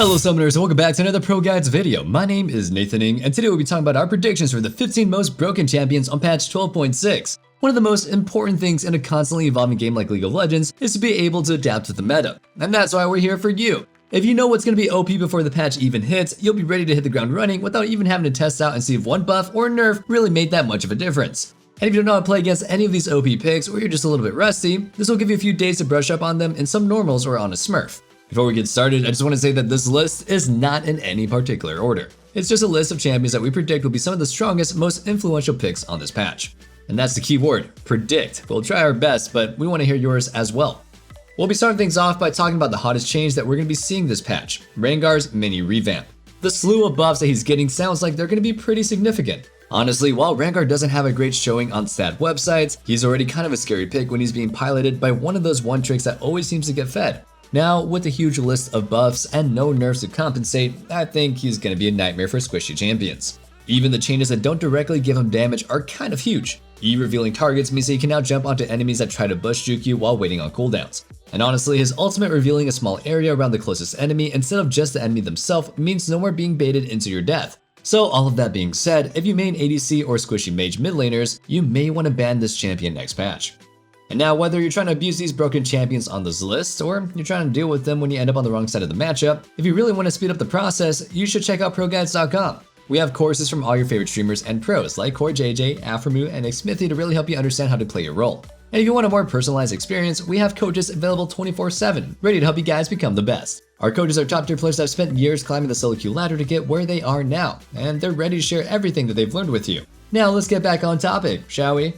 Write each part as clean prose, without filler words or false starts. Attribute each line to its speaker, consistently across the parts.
Speaker 1: Hello Summoners and welcome back to another ProGuides video. My name is Nathaning and today we'll be talking about our predictions for the 15 most broken champions on patch 12.6. One of the most important things in a constantly evolving game like League of Legends is to be able to adapt to the meta. And that's why we're here for you. If you know what's going to be OP before the patch even hits, you'll be ready to hit the ground running without even having to test out and see if one buff or nerf really made that much of a difference. And if you don't know how to play against any of these OP picks or you're just a little bit rusty, this will give you a few days to brush up on them in some normals or on a smurf. Before we get started, I just want to say that this list is not in any particular order. It's just a list of champions that we predict will be some of the strongest, most influential picks on this patch. And that's the key word, predict. We'll try our best, but we want to hear yours as well. We'll be starting things off by talking about the hottest change that we're going to be seeing this patch, Rengar's mini revamp. The slew of buffs that he's getting sounds like they're going to be pretty significant. Honestly, while Rengar doesn't have a great showing on stat websites, he's already kind of a scary pick when he's being piloted by one of those one tricks that always seems to get fed. Now, with a huge list of buffs and no nerfs to compensate, I think he's going to be a nightmare for squishy champions. Even the changes that don't directly give him damage are kind of huge. E-revealing targets means that he can now jump onto enemies that try to bush juke you while waiting on cooldowns. And honestly, his ultimate revealing a small area around the closest enemy instead of just the enemy themselves means no more being baited into your death. So all of that being said, if you main ADC or squishy mage mid laners, you may want to ban this champion next patch. And now, whether you're trying to abuse these broken champions on this list, or you're trying to deal with them when you end up on the wrong side of the matchup, if you really want to speed up the process, you should check out ProGuides.com. We have courses from all your favorite streamers and pros like CoreJJ, Aframu, and Xmithy to really help you understand how to play your role. And if you want a more personalized experience, we have coaches available 24/7, ready to help you guys become the best. Our coaches are top tier players that have spent years climbing the solo queue ladder to get where they are now, and they're ready to share everything that they've learned with you. Now let's get back on topic, shall we?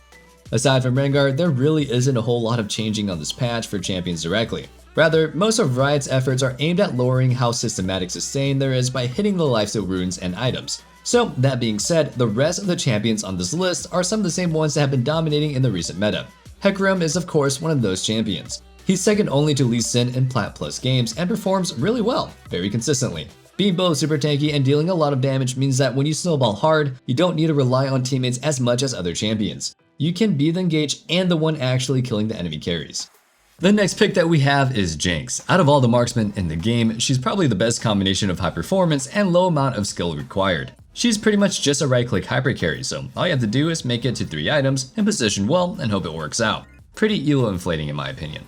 Speaker 1: Aside from Rengar, there really isn't a whole lot of changing on this patch for champions directly. Rather, most of Riot's efforts are aimed at lowering how systematic sustain there is by hitting the lifesteal runes and items. So that being said, the rest of the champions on this list are some of the same ones that have been dominating in the recent meta. Hecarim is of course one of those champions. He's second only to Lee Sin in Plat Plus games and performs really well, very consistently. Being both super tanky and dealing a lot of damage means that when you snowball hard, you don't need to rely on teammates as much as other champions. You can be the engage and the one actually killing the enemy carries. The next pick that we have is Jinx. Out of all the marksmen in the game, she's probably the best combination of high performance and low amount of skill required. She's pretty much just a right-click hyper carry, so all you have to do is make it to 3 items and position well and hope it works out. Pretty elo inflating in my opinion.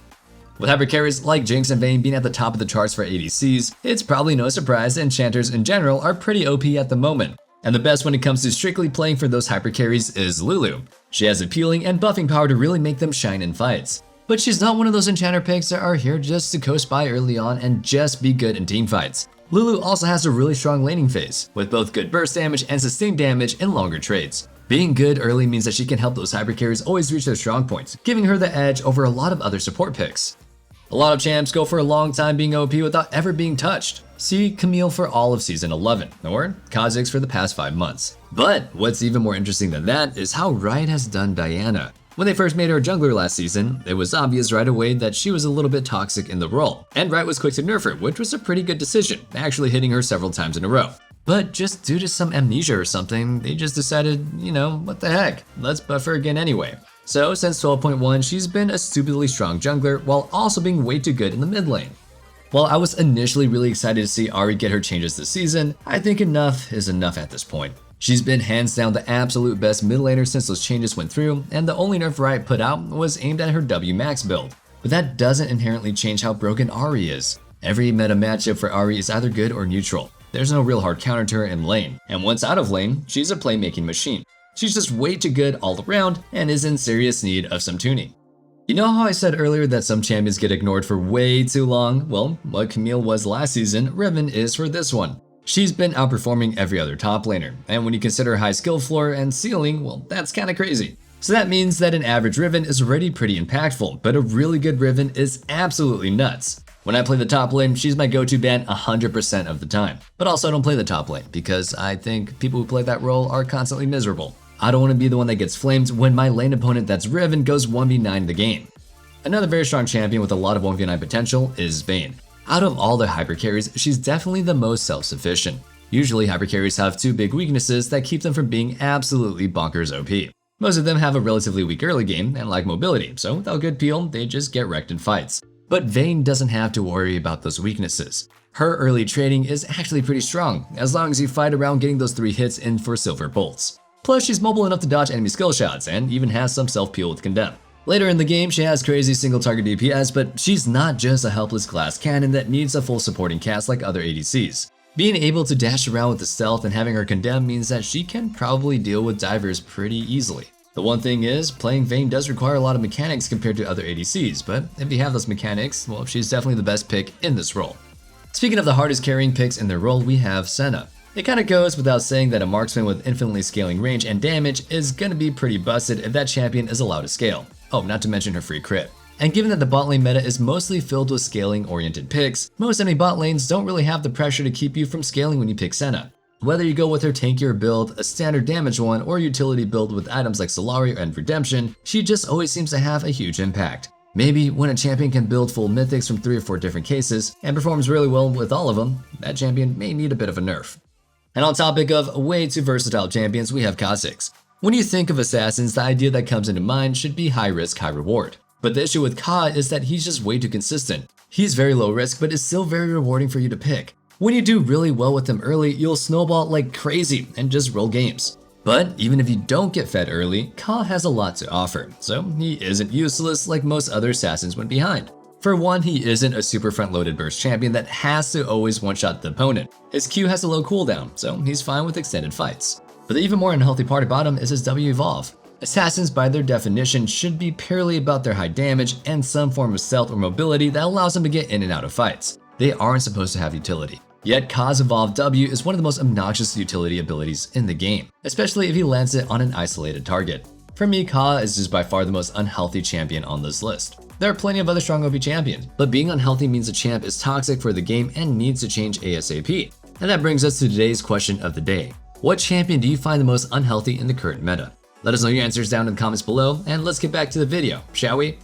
Speaker 1: With hyper carries like Jinx and Bane being at the top of the charts for ADCs, it's probably no surprise that enchanters in general are pretty OP at the moment. And the best when it comes to strictly playing for those hyper carries is Lulu. She has appealing and buffing power to really make them shine in fights. But she's not one of those enchanter picks that are here just to coast by early on and just be good in team fights. Lulu also has a really strong laning phase, with both good burst damage and sustained damage in longer trades. Being good early means that she can help those hyper carries always reach their strong points, giving her the edge over a lot of other support picks. A lot of champs go for a long time being OP without ever being touched. See Camille for all of Season 11, or Kha'Zix for the past 5 months. But what's even more interesting than that is how Riot has done Diana. When they first made her a jungler last season, it was obvious right away that she was a little bit toxic in the role, and Riot was quick to nerf her, which was a pretty good decision, actually hitting her several times in a row. But just due to some amnesia or something, they just decided, what the heck, let's buff her again anyway. So since 12.1, she's been a stupidly strong jungler while also being way too good in the mid lane. While I was initially really excited to see Ahri get her changes this season, I think enough is enough at this point. She's been hands down the absolute best mid laner since those changes went through, and the only nerf Riot put out was aimed at her W max build. But that doesn't inherently change how broken Ahri is. Every meta matchup for Ahri is either good or neutral. There's no real hard counter to her in lane, and once out of lane, she's a playmaking machine. She's just way too good all around and is in serious need of some tuning. You know how I said earlier that some champions get ignored for way too long? Well, what Camille was last season, Riven is for this one. She's been outperforming every other top laner, and when you consider her high skill floor and ceiling, well, that's kinda crazy. So that means that an average Riven is already pretty impactful, but a really good Riven is absolutely nuts. When I play the top lane, she's my go-to ban 100% of the time. But also I don't play the top lane, because I think people who play that role are constantly miserable. I don't want to be the one that gets flamed when my lane opponent that's Riven goes 1v9 the game. Another very strong champion with a lot of 1v9 potential is Bane. Out of all the hyper carries, she's definitely the most self-sufficient. Usually hyper carries have 2 big weaknesses that keep them from being absolutely bonkers OP. Most of them have a relatively weak early game and lack mobility, so without good peel, they just get wrecked in fights. But Vayne doesn't have to worry about those weaknesses. Her early trading is actually pretty strong, as long as you fight around getting those 3 hits in for silver bolts. Plus, she's mobile enough to dodge enemy skill shots, and even has some self-peel with Condemn. Later in the game, she has crazy single target DPS, but she's not just a helpless glass cannon that needs a full supporting cast like other ADCs. Being able to dash around with the stealth and having her Condemn means that she can probably deal with divers pretty easily. The one thing is, playing Vayne does require a lot of mechanics compared to other ADCs, but if you have those mechanics, well, she's definitely the best pick in this role. Speaking of the hardest carrying picks in their role, we have Senna. It kinda goes without saying that a marksman with infinitely scaling range and damage is gonna be pretty busted if that champion is allowed to scale. Oh, not to mention her free crit. And given that the bot lane meta is mostly filled with scaling oriented picks, most enemy bot lanes don't really have the pressure to keep you from scaling when you pick Senna. Whether you go with her tankier build, a standard damage one, or utility build with items like Solari and Redemption, she just always seems to have a huge impact. Maybe when a champion can build full mythics from 3 or 4 different cases, and performs really well with all of them, that champion may need a bit of a nerf. And on topic of way too versatile champions, we have Kha'Zix. When you think of assassins, the idea that comes into mind should be high risk, high reward. But the issue with Ka is that he's just way too consistent. He's very low risk, but is still very rewarding for you to pick. When you do really well with him early, you'll snowball like crazy and just roll games. But even if you don't get fed early, Ka has a lot to offer, so he isn't useless like most other assassins when behind. For one, he isn't a super front-loaded burst champion that has to always one-shot the opponent. His Q has a low cooldown, so he's fine with extended fights. But the even more unhealthy part about him is his W evolve. Assassins by their definition should be purely about their high damage and some form of stealth or mobility that allows them to get in and out of fights. They aren't supposed to have utility. Yet Ka's evolved W is one of the most obnoxious utility abilities in the game, especially if he lands it on an isolated target. For me, Ka is just by far the most unhealthy champion on this list. There are plenty of other strong OP champions, but being unhealthy means a champ is toxic for the game and needs to change ASAP. And that brings us to today's question of the day. What champion do you find the most unhealthy in the current meta? Let us know your answers down in the comments below, and let's get back to the video, shall we?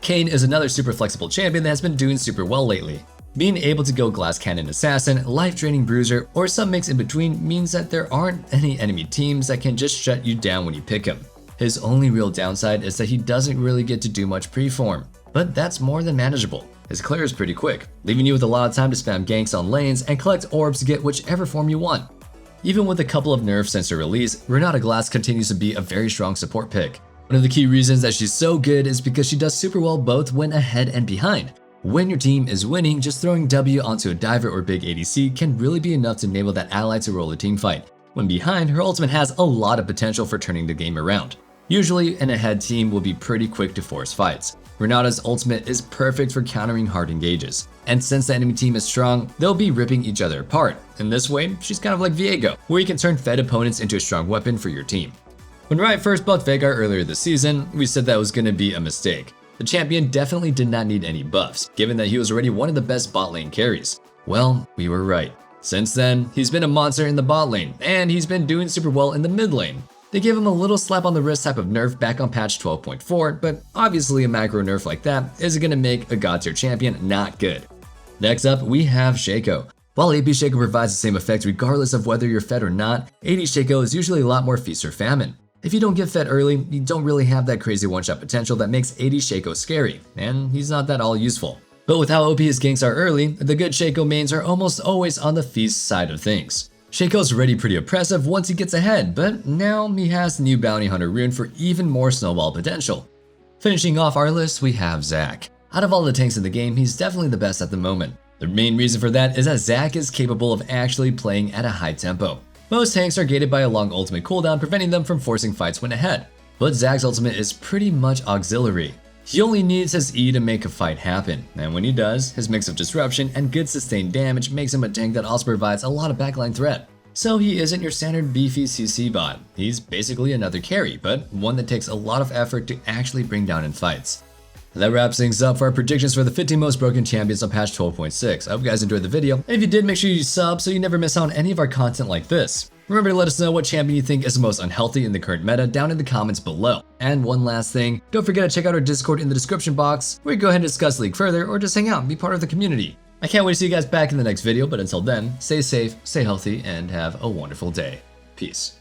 Speaker 1: Kayn is another super flexible champion that has been doing super well lately. Being able to go glass cannon assassin, life draining bruiser, or some mix in between means that there aren't any enemy teams that can just shut you down when you pick him. His only real downside is that he doesn't really get to do much pre-form, but that's more than manageable. His clear is pretty quick, leaving you with a lot of time to spam ganks on lanes and collect orbs to get whichever form you want. Even with a couple of nerfs since her release, Renate Glass continues to be a very strong support pick. One of the key reasons that she's so good is because she does super well both when ahead and behind. When your team is winning, just throwing W onto a diver or big ADC can really be enough to enable that ally to roll a team fight. When behind, her ultimate has a lot of potential for turning the game around. Usually, an ahead team will be pretty quick to force fights. Renate's ultimate is perfect for countering hard engages, and since the enemy team is strong, they'll be ripping each other apart. In this way, she's kind of like Vega, where you can turn fed opponents into a strong weapon for your team. When Riot first buffed Vega earlier this season, we said that was going to be a mistake. The champion definitely did not need any buffs, given that he was already one of the best bot lane carries. Well, we were right. Since then, he's been a monster in the bot lane, and he's been doing super well in the mid lane. They gave him a little slap on the wrist type of nerf back on patch 12.4, but obviously a macro nerf like that isn't going to make a god tier champion not good. Next up, we have Shaco. While AP Shaco provides the same effect regardless of whether you're fed or not, AD Shaco is usually a lot more feast or famine. If you don't get fed early, you don't really have that crazy one-shot potential that makes AD Shaco scary, and he's not that all useful. But with how OP his ganks are early, the good Shaco mains are almost always on the feast side of things. Shaco's already pretty oppressive once he gets ahead, but now he has the new Bounty Hunter rune for even more snowball potential. Finishing off our list, we have Zack. Out of all the tanks in the game, he's definitely the best at the moment. The main reason for that is that Zack is capable of actually playing at a high tempo. Most tanks are gated by a long ultimate cooldown, preventing them from forcing fights when ahead. But Zack's ultimate is pretty much auxiliary. He only needs his E to make a fight happen, and when he does, his mix of disruption and good sustained damage makes him a tank that also provides a lot of backline threat. So he isn't your standard beefy CC bot, he's basically another carry, but one that takes a lot of effort to actually bring down in fights. That wraps things up for our predictions for the 15 most broken champions on patch 12.6. I hope you guys enjoyed the video, and if you did, make sure you sub so you never miss out on any of our content like this. Remember to let us know what champion you think is the most unhealthy in the current meta down in the comments below. And one last thing, don't forget to check out our Discord in the description box, where you can go ahead and discuss the league further or just hang out and be part of the community. I can't wait to see you guys back in the next video, but until then, stay safe, stay healthy, and have a wonderful day. Peace.